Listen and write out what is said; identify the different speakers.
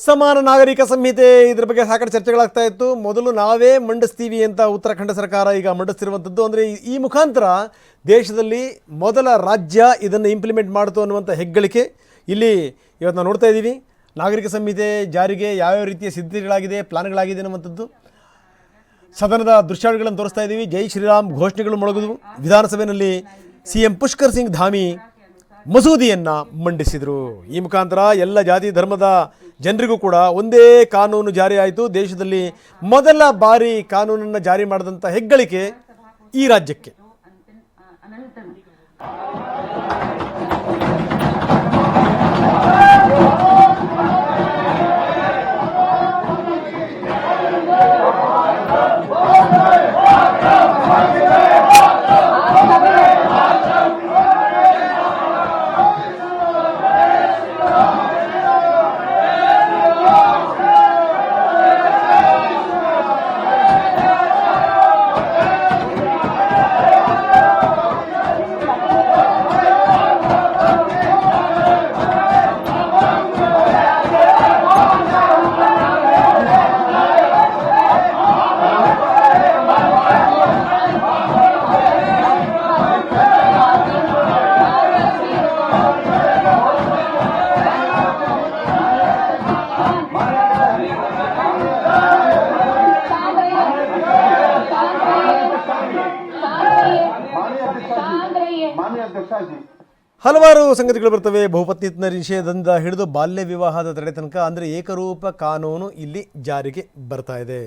Speaker 1: ಸಮಾನ ನಾಗರಿಕ ಸಂಹಿತೆ ಇದರ ಬಗ್ಗೆ ಸಾಕಷ್ಟು ಚರ್ಚೆಗಳಾಗ್ತಾ ಇತ್ತು. ಮೊದಲು ನಾವೇ ಮಂಡಿಸ್ತೀವಿ ಅಂತ ಉತ್ತರಾಖಂಡ ಸರ್ಕಾರ ಈಗ ಮಂಡಿಸ್ತಿರುವಂಥದ್ದು. ಅಂದರೆ ಈ ಮುಖಾಂತರ ದೇಶದಲ್ಲಿ ಮೊದಲ ರಾಜ್ಯ ಇದನ್ನು ಇಂಪ್ಲಿಮೆಂಟ್ ಮಾಡ್ತು ಅನ್ನುವಂಥ ಹೆಗ್ಗಳಿಕೆ ಇಲ್ಲಿ ಇವತ್ತು ನಾವು ನೋಡ್ತಾ ಇದ್ದೀವಿ. ನಾಗರಿಕ ಸಂಹಿತೆ ಜಾರಿಗೆ ಯಾವ್ಯಾವ ರೀತಿಯ ಸಿದ್ಧತೆಗಳಾಗಿದೆ, ಪ್ಲಾನ್ಗಳಾಗಿದೆ ಅನ್ನುವಂಥದ್ದು ಸದನದ ದೃಶ್ಯಾವಳಿಗಳನ್ನು ತೋರಿಸ್ತಾ ಇದ್ದೀವಿ. ಜೈ ಶ್ರೀರಾಮ್ ಘೋಷಣೆಗಳು ಮೊಳಗಿದ್ವು. ವಿಧಾನಸಭೆಯಲ್ಲಿ CM ಪುಷ್ಕರ್ ಸಿಂಗ್ ಧಾಮಿ ಮಸೂದೆಯನ್ನು ಮಂಡಿಸಿದರು. ಈ ಮುಖಾಂತರ ಎಲ್ಲ ಜಾತಿ ಧರ್ಮದ ಜನರಿಗೂ ಕೂಡ ಒಂದೇ ಕಾನೂನು ಜಾರಿ ಆಯಿತು. ದೇಶದಲ್ಲಿ ಮೊದಲ ಬಾರಿ ಕಾನೂನನ್ನು ಜಾರಿ ಮಾಡಿದಂಥ ಹೆಗ್ಗಳಿಕೆ ಈ ರಾಜ್ಯಕ್ಕೆ. ಹಲವಾರು ಸಂಗತಿಗಳು ಬರ್ತವೆ. ಬಹುಪತ್ನಿತ್ವ ನಿಷೇಧದಿಂದ ಹಿಡಿದು ಬಾಲ್ಯ ವಿವಾಹದ ತಡೆ ತನಕ ಅಂದರೆ ಏಕರೂಪ ಕಾನೂನು ಇಲ್ಲಿ ಜಾರಿಗೆ ಬರ್ತಾ ಇದೆ.